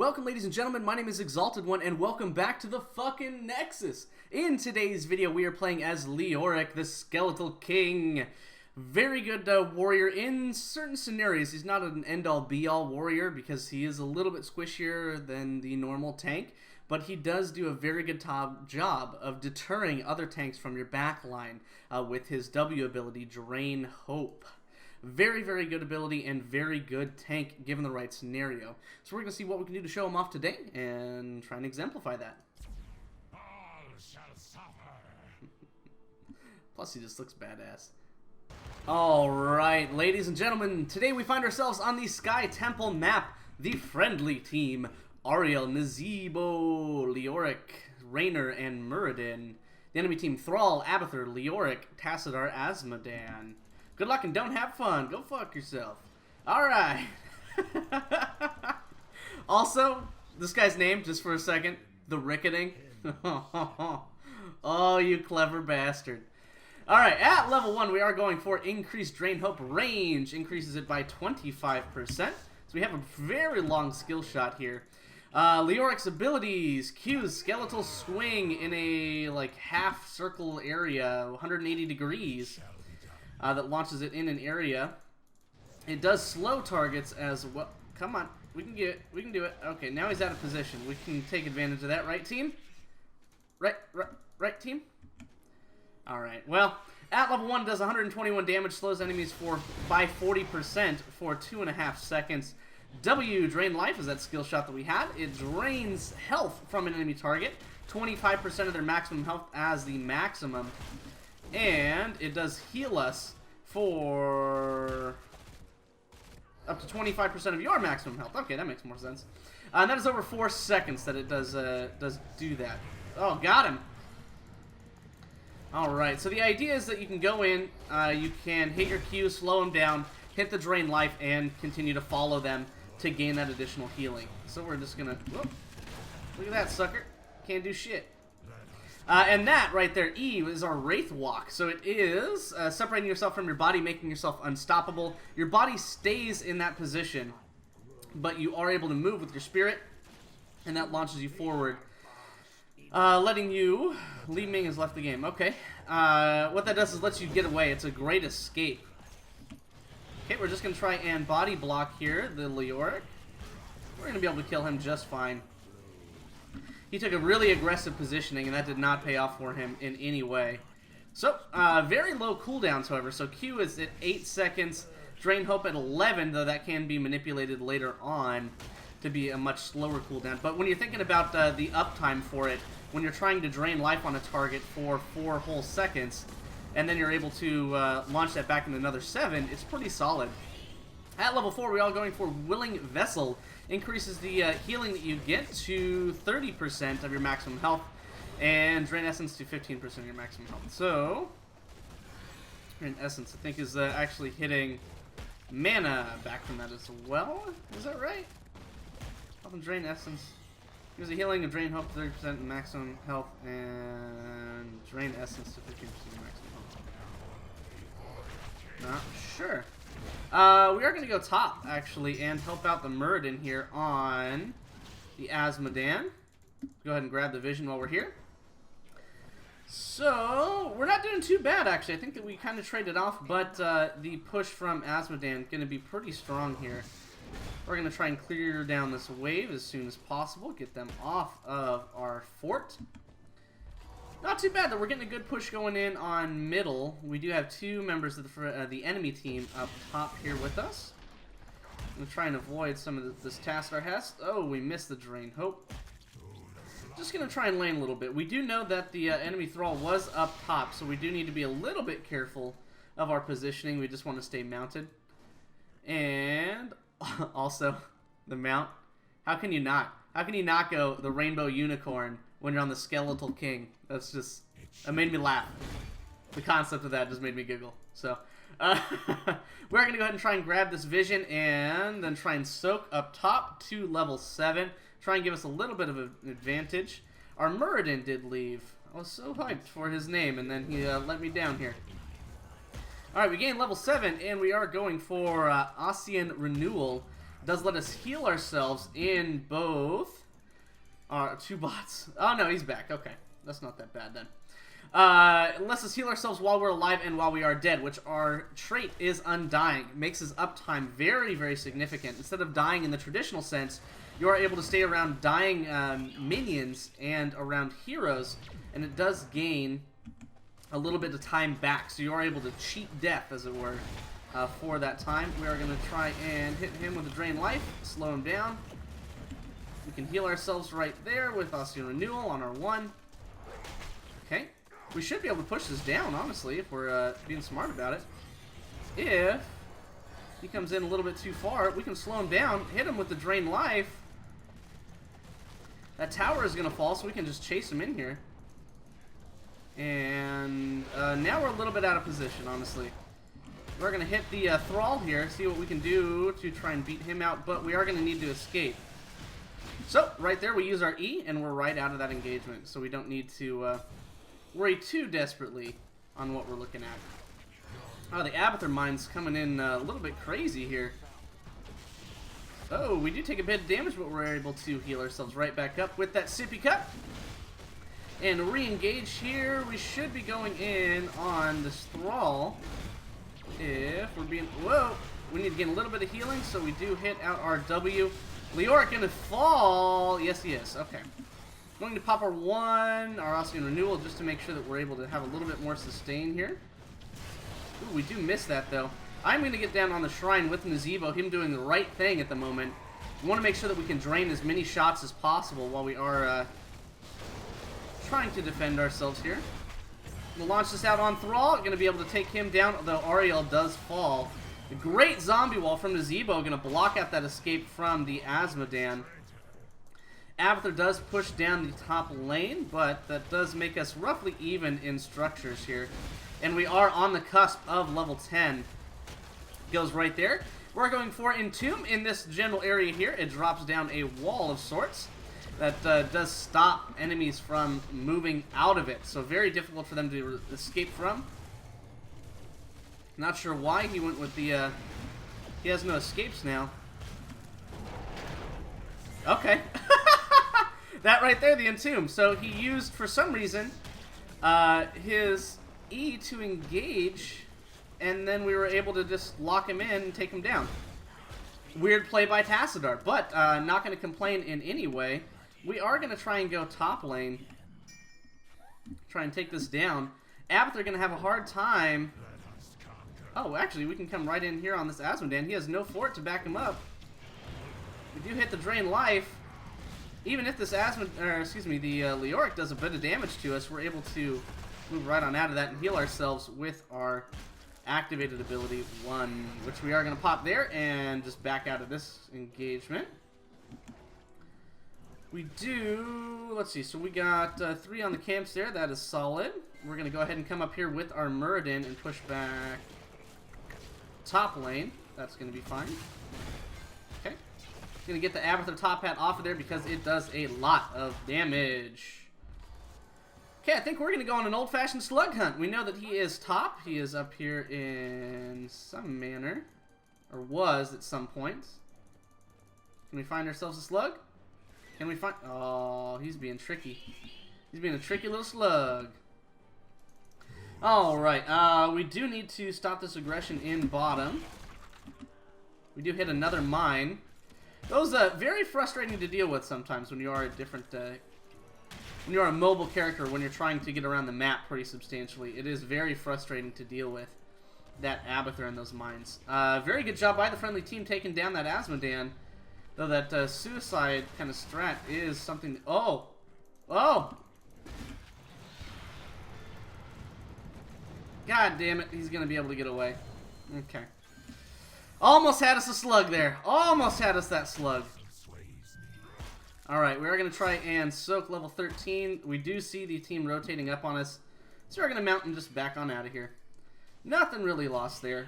Welcome, ladies and gentlemen, my name is Exalted One, and welcome back to the fucking Nexus. In today's video, we are playing as Leoric, the Skeletal King. Very good warrior in certain scenarios. He's not an end-all, be-all warrior because he is a little bit squishier than the normal tank, but he does do a very good job of deterring other tanks from your backline with his W ability, Drain Hope. Very, very good ability and very good tank given the right scenario. So we're going to see what we can do to show him off today and try and exemplify that. All shall suffer. Plus, he just looks badass. Alright, ladies and gentlemen, today we find ourselves on the Sky Temple map. The friendly team, Ariel, Nazeebo, Leoric, Raynor, and Muradin. The enemy team, Thrall, Abathur, Leoric, Tassadar, Azmodan. Good luck and don't have fun. Go fuck yourself. Alright. Also, this guy's name, just for a second, the Ricketing. Oh, you clever bastard. Alright, at level 1, we are going for increased Drain Hope range. Increases it by 25%. So we have a very long skill shot here. Leoric's abilities, Q's skeletal swing in a like half circle area, 180 degrees. That launches it in an area. It does slow targets as well. Come on, we can get it. We can do it. Okay, now he's out of position. We can take advantage of that, right, team? Right, team. All right. Well, at level 1, does 121 damage, slows enemies by 40% for 2.5 seconds. W, drain life, is that skill shot that we had. It drains health from an enemy target, 25% of their maximum health as the maximum. And it does heal us for up to 25% of your maximum health. Okay, that makes more sense. And that is over 4 seconds that it does do that. Oh, got him. Alright, so the idea is that you can go in, you can hit your Q, slow them down, hit the drain life, and continue to follow them to gain that additional healing. So we're just gonna... Whoop, look at that, sucker. Can't do shit. And that right there, E, is our Wraith Walk. So it is separating yourself from your body, making yourself unstoppable. Your body stays in that position, but you are able to move with your spirit, and that launches you forward, letting you... Li Ming has left the game. Okay. What that does is lets you get away. It's a great escape. Okay, we're just going to try and body block here, the Leoric. We're going to be able to kill him just fine. He took a really aggressive positioning, and that did not pay off for him in any way. So, very low cooldowns, however. So Q is at 8 seconds, Drain Hope at 11, though that can be manipulated later on to be a much slower cooldown. But when you're thinking about the uptime for it, when you're trying to drain life on a target for 4 whole seconds, and then you're able to launch that back in another 7, it's pretty solid. At level 4, we're all going for Willing Vessel. Increases the healing that you get to 30% of your maximum health, and Drain Essence to 15% of your maximum health. So, Drain Essence, I think, is actually hitting mana back from that as well. Is that right? Health and Drain Essence. Gives a healing of Drain Hope to 30% maximum health, and Drain Essence to 15% of maximum health. Not sure. We are going to go top, actually, and help out the Muradin here on the Azmodan. Go ahead and grab the vision while we're here. So, we're not doing too bad, actually. I think that we kind of traded off, but the push from Azmodan is going to be pretty strong here. We're going to try and clear down this wave as soon as possible, get them off of our fort. Not too bad, though. We're getting a good push going in on middle. We do have 2 members of the enemy team up top here with us. I'm going to try and avoid some of this Tassadar has. Oh, we missed the Drain Hope. Just going to try and lane a little bit. We do know that the enemy Thrall was up top, so we do need to be a little bit careful of our positioning. We just want to stay mounted. And also, the mount. How can you not? How can you not go the Rainbow Unicorn when you're on the Skeletal King? That's just... That made me laugh. The concept of that just made me giggle. So, we're going to go ahead and try and grab this vision and then try and soak up top to level 7. Try and give us a little bit of an advantage. Our Muradin did leave. I was so hyped for his name, and then he let me down here. Alright, we gained level 7, and we are going for Ossian Renewal. does let us heal ourselves in both our 2 bots. Oh no, he's back. Okay, that's not that bad then. It lets us heal ourselves while we're alive and while we are dead, which our trait is Undying. It makes his uptime very, very significant. Instead of dying in the traditional sense, you are able to stay around dying minions and around heroes, and it does gain a little bit of time back, so you are able to cheat death, as it were, for that time. We are going to try and hit him with a Drain Life, slow him down. We can heal ourselves right there with Osteon Renewal on our 1. Okay. We should be able to push this down, honestly, if we're being smart about it. If he comes in a little bit too far, we can slow him down, hit him with the Drain Life. That tower is going to fall, so we can just chase him in here. And now we're a little bit out of position, honestly. We're going to hit the Thrall here, see what we can do to try and beat him out, but we are going to need to escape. So, right there, we use our E, and we're right out of that engagement, so we don't need to worry too desperately on what we're looking at. Oh, the Abathur mine's coming in a little bit crazy here. Oh, we do take a bit of damage, but we're able to heal ourselves right back up with that Sippy Cup. And re-engage here. We should be going in on this Thrall. If we're being... Whoa! We need to gain a little bit of healing, so we do hit out our W. Leoric gonna fall. Yes, he is. Okay. Going to pop our 1, our Osteon Renewal, just to make sure that we're able to have a little bit more sustain here. Ooh, we do miss that, though. I'm going to get down on the Shrine with Nazebo, him doing the right thing at the moment. We want to make sure that we can drain as many shots as possible while we are trying to defend ourselves here. We'll launch this out on Thrall. Going to be able to take him down, although Ariel does fall. A great zombie wall from Nazebo, going to block out that escape from the Azmodan. Abathur does push down the top lane, but that does make us roughly even in structures here. And we are on the cusp of level 10. Goes right there. We're going for Entomb in this general area here. It drops down a wall of sorts that does stop enemies from moving out of it. So very difficult for them to escape from. Not sure why he went with the... he has no escapes now. Okay. That right there, the Entomb. So he used, for some reason, his E to engage, and then we were able to just lock him in and take him down. Weird play by Tassadar, but not going to complain in any way. We are going to try and go top lane. Try and take this down. Abathur going to have a hard time. Oh, actually, we can come right in here on this Azmodan. He has no fort to back him up. We do hit the Drain Life. Even if this the Leoric does a bit of damage to us, we're able to move right on out of that and heal ourselves with our activated ability 1, which we are going to pop there and just back out of this engagement. We do, let's see, so we got 3 on the camps there. That is solid. We're going to go ahead and come up here with our Muradin and push back top lane. That's going to be fine. Okay. Going to get the Abathur top hat off of there because it does a lot of damage. Okay, I think we're going to go on an old-fashioned slug hunt. We know that he is top. He is up here in some manner. Or was at some point. Can we find ourselves a slug? Can we find... Oh, he's being tricky. He's being a tricky little slug. Alright, we do need to stop this aggression in bottom. We do hit another mine. Those are very frustrating to deal with sometimes when you are a different... when you're a mobile character, when you're trying to get around the map pretty substantially. It is very frustrating to deal with that Abathur and those mines. Very good job by the friendly team taking down that Azmodan. Though that suicide kind of strat is something... Oh! Oh! God damn it, he's going to be able to get away. Okay. Almost had us a slug there. Almost had us that slug. Alright, we are going to try and soak level 13. We do see the team rotating up on us. So we're going to mount and just back on out of here. Nothing really lost there.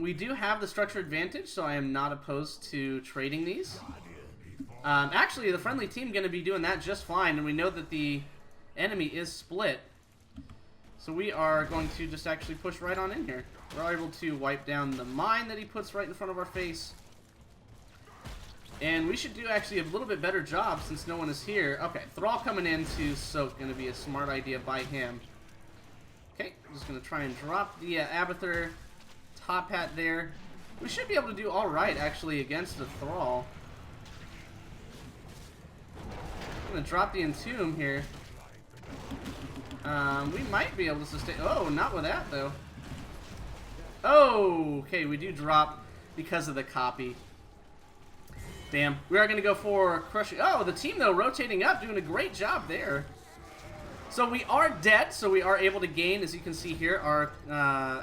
We do have the structure advantage, so I am not opposed to trading these. Actually, the friendly team going to be doing that just fine, and we know that the enemy is split. So we are going to just actually push right on in here. We're able to wipe down the mine that he puts right in front of our face. And we should do actually a little bit better job since no one is here. Okay, Thrall coming in to soak. Going to be a smart idea by him. Okay, I'm just going to try and drop the Abathur top hat there. We should be able to do alright, actually, against the Thrall. I'm going to drop the Entomb here. We might be able to sustain... Oh, not with that, though. Oh, okay, we do drop because of the copy. Damn. We are going to go for crushing... Oh, the team, though, rotating up, doing a great job there. So we are dead, so we are able to gain, as you can see here, our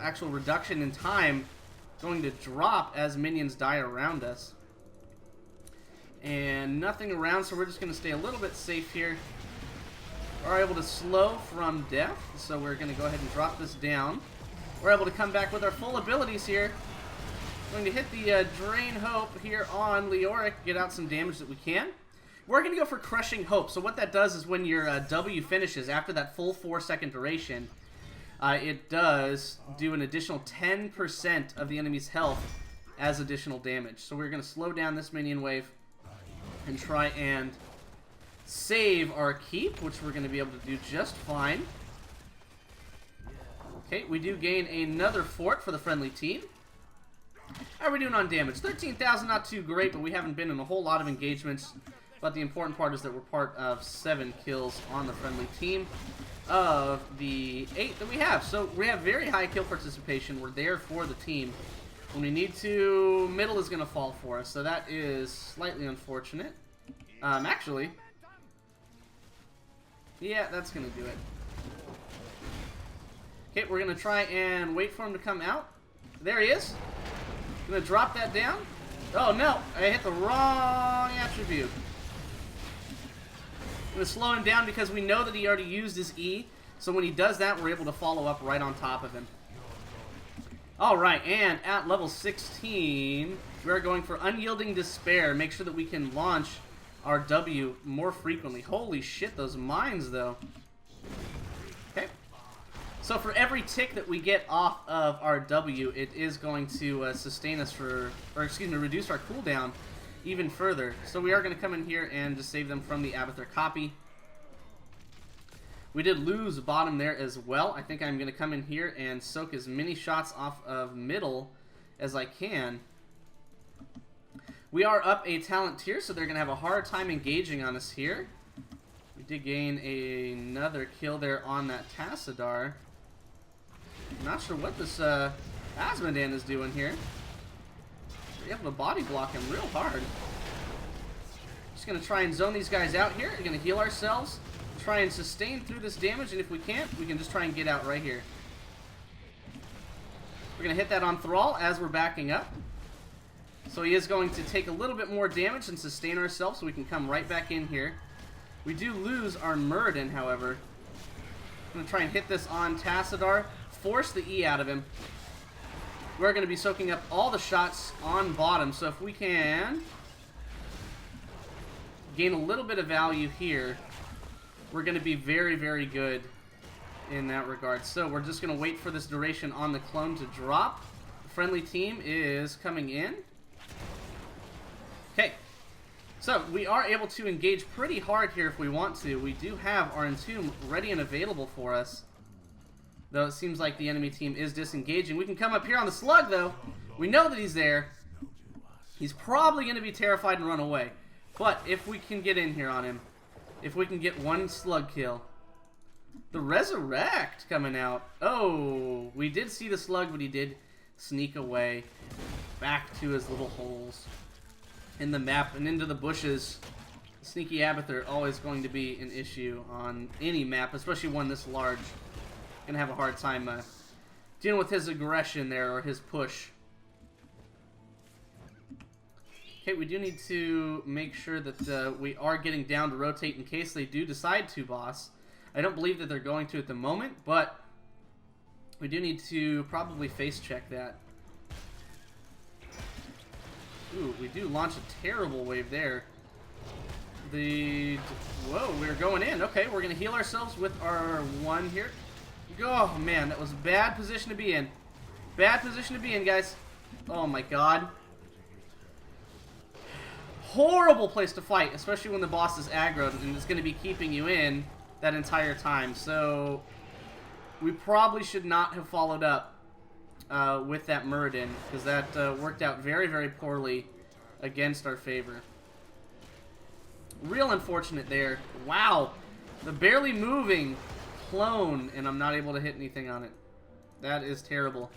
actual reduction in time going to drop as minions die around us. And nothing around, so we're just going to stay a little bit safe here. We're able to slow from death, so we're going to go ahead and drop this down. We're able to come back with our full abilities here. Going to hit the Drain Hope here on Leoric, get out some damage that we can. We're going to go for Crushing Hope. So what that does is when your W finishes, after that full 4-second duration, it does do an additional 10% of the enemy's health as additional damage. So we're going to slow down this minion wave and try and save our keep, which we're going to be able to do just fine. Okay, we do gain another fort for the friendly team. How are we doing on damage? 13,000, not too great, but we haven't been in a whole lot of engagements. But the important part is that we're part of 7 kills on the friendly team of the 8 that we have. So we have very high kill participation. We're there for the team. When we need to, middle is going to fall for us. So that is slightly unfortunate. Actually, yeah, that's going to do it. Okay, we're going to try and wait for him to come out. There he is. Going to drop that down. Oh, no. I hit the wrong attribute. I'm going to slow him down because we know that he already used his E. So when he does that, we're able to follow up right on top of him. Alright, and at level 16, we're going for Unyielding Despair. Make sure that we can launch our W more frequently. Holy shit, those mines, though. Okay. So for every tick that we get off of our W, it is going to sustain us for, or excuse me, reduce our cooldown even further. So we are going to come in here and just save them from the Abathur copy. We did lose bottom there as well. I think I'm going to come in here and soak as many shots off of middle as I can. We are up a talent tier, so they're going to have a hard time engaging on us here. We did gain another kill there on that Tassadar. I'm not sure what this Asmodan is doing here. We're able to body block him real hard. Just going to try and zone these guys out here. We're going to heal ourselves. Try and sustain through this damage, and if we can't, we can just try and get out right here. We're going to hit that on Thrall as we're backing up. So he is going to take a little bit more damage and sustain ourselves, so we can come right back in here. We do lose our Muradin, however. I'm going to try and hit this on Tassadar, force the E out of him. We're going to be soaking up all the shots on bottom, so if we can gain a little bit of value here, we're going to be very, very good in that regard. So we're just going to wait for this duration on the clone to drop. The friendly team is coming in. Okay. So we are able to engage pretty hard here if we want to. We do have our Entomb ready and available for us. Though it seems like the enemy team is disengaging. We can come up here on the Slug, though. We know that he's there. He's probably going to be terrified and run away. But if we can get in here on him, if we can get one Slug kill. The Resurrect coming out. Oh, we did see the Slug, but he did sneak away back to his little holes in the map and into the bushes. Sneaky Abathur always going to be an issue on any map, especially one this large. Gonna have a hard time dealing with his aggression there, or his push. Okay, we do need to make sure that we are getting down to rotate in case they do decide to, boss. I don't believe that they're going to at the moment, but we do need to probably face check that. Ooh, we do launch a terrible wave there. Whoa, we're going in. Okay, we're going to heal ourselves with our 1 here. Oh, man, that was a bad position to be in. Bad position to be in, guys. Oh, my God. horrible place to fight, especially when the boss is aggroed and is going to be keeping you in that entire time. So we probably should not have followed up with that Muradin, because that worked out very, very poorly against our favor. Real unfortunate there. Wow. The barely moving clone, and I'm not able to hit anything on it. That is terrible.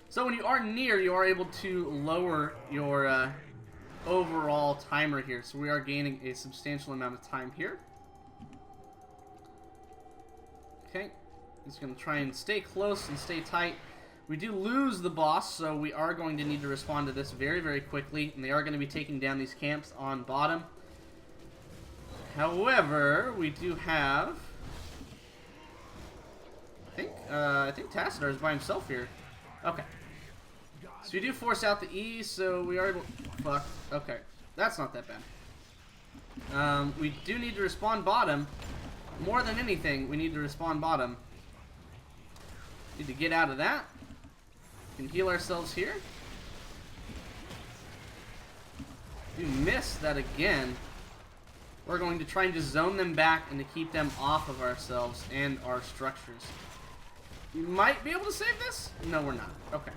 So when you are near, you are able to lower your overall timer here. So we are gaining a substantial amount of time here. Okay. Just going to try and stay close and stay tight. We do lose the boss, so we are going to need to respond to this very, very quickly. And they are going to be taking down these camps on bottom. However, we do have... I think Tassadar is by himself here. Okay. So we do force out the E, so we are able... Fuck. Okay. That's not that bad. We do need to respawn bottom. More than anything, we need to respawn bottom. Need to get out of that. We can heal ourselves here. We missed that again. We're going to try and just zone them back and to keep them off of ourselves and our structures. We might be able to save this? No, we're not. Okay.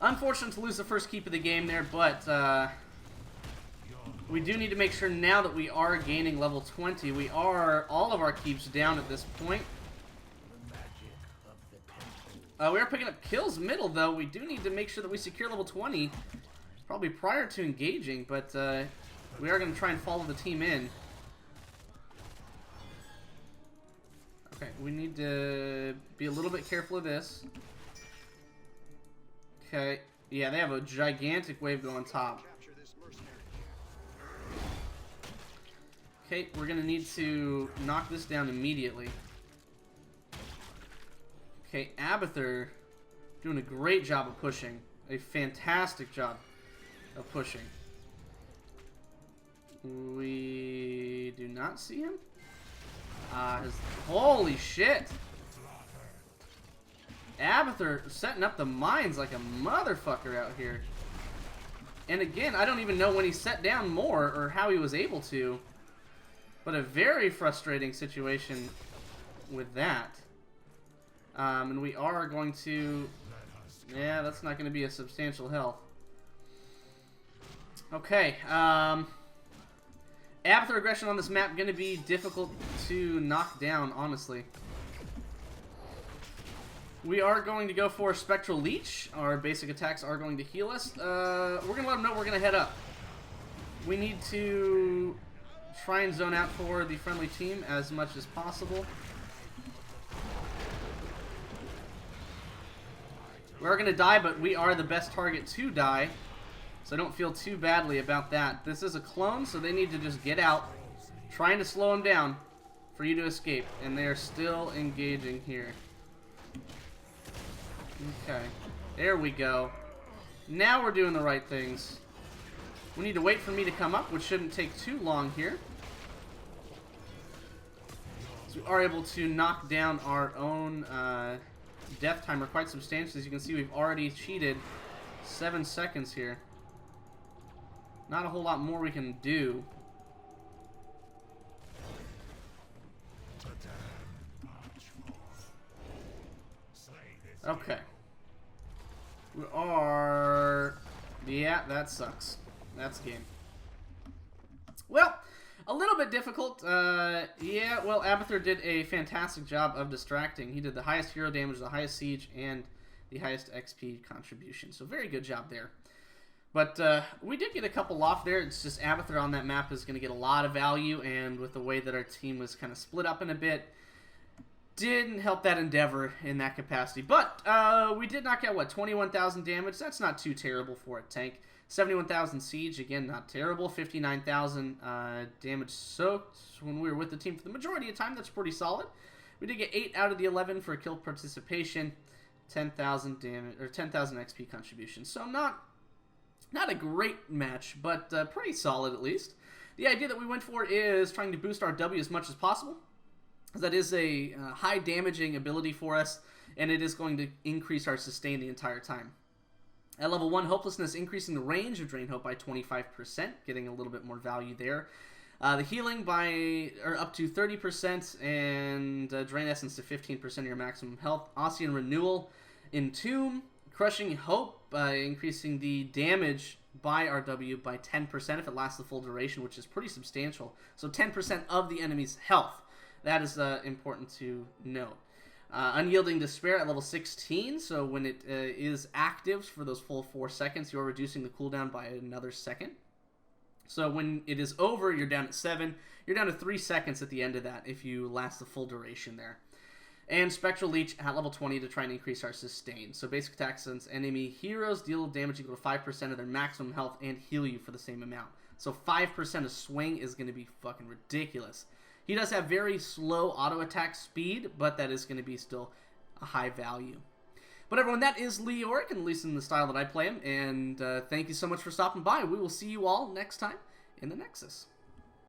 Unfortunate to lose the first keep of the game there, but we do need to make sure now that we are gaining level 20. We are all of our keeps down at this point. We are picking up kills middle, though. We do need to make sure that we secure level 20, probably prior to engaging, but we are going to try and follow the team in. Okay, we need to be a little bit careful of this. Okay, yeah, they have a gigantic wave going top. Okay, we're going to need to knock this down immediately. Okay, Abathur doing a great job of pushing. A fantastic job of pushing. We do not see him. Holy shit! Abathur setting up the mines like a motherfucker out here. And again, I don't even know when he set down more or how he was able to. But a very frustrating situation with that. And we are going to... Yeah, that's not going to be a substantial health. Okay, Abathur aggression on this map going to be difficult to knock down, honestly. We are going to go for Spectral Leech. Our basic attacks are going to heal us. We're going to let them know we're going to head up. We need to try and zone out for the friendly team as much as possible. We are going to die, but we are the best target to die. So I don't feel too badly about that. This is a clone, so they need to just get out, trying to slow him down for you to escape. And they are still engaging here. Okay. There we go. Now we're doing the right things. We need to wait for me to come up, which shouldn't take too long here. So we are able to knock down our own death timer quite substantially. As you can see, we've already cheated 7 seconds here. Not a whole lot more we can do. Okay. We are... Yeah, that sucks. That's game. Well, a little bit difficult. Yeah, well, Abathur did a fantastic job of distracting. He did the highest hero damage, the highest siege, and the highest XP contribution. So very good job there. But we did get a couple off there. It's just Abathur on that map is going to get a lot of value, and with the way that our team was kind of split up in a bit, didn't help that endeavor in that capacity. But we did knock out, what, 21,000 damage? That's not too terrible for a tank. 71,000 siege, again, not terrible. 59,000 damage soaked when we were with the team for the majority of the time. That's pretty solid. We did get 8 out of the 11 for kill participation. 10,000 damage, or 10,000 XP contribution. So not a great match, but pretty solid at least. The idea that we went for is trying to boost our W as much as possible. That is a high damaging ability for us, and it is going to increase our sustain the entire time. At level 1, Hopelessness, increasing the range of Drain Hope by 25%, getting a little bit more value there. The healing by up to 30%, and Drain Essence to 15% of your maximum health. Ossian Renewal, Entomb, Crushing Hope, increasing the damage by RW by 10% if it lasts the full duration, which is pretty substantial. So 10% of the enemy's health. That is important to note. Unyielding Despair at level 16, so when it is active for those full 4 seconds, you're reducing the cooldown by another second. So when it is over, you're down at 7. You're down to 3 seconds at the end of that if you last the full duration there. And Spectral Leech at level 20 to try and increase our sustain. So basic attack, since enemy heroes deal damage equal to 5% of their maximum health and heal you for the same amount. So 5% of swing is going to be fucking ridiculous. He does have very slow auto attack speed, but that is going to be still a high value. But everyone, that is Leoric, at least in the style that I play him. And thank you so much for stopping by. We will see you all next time in the Nexus.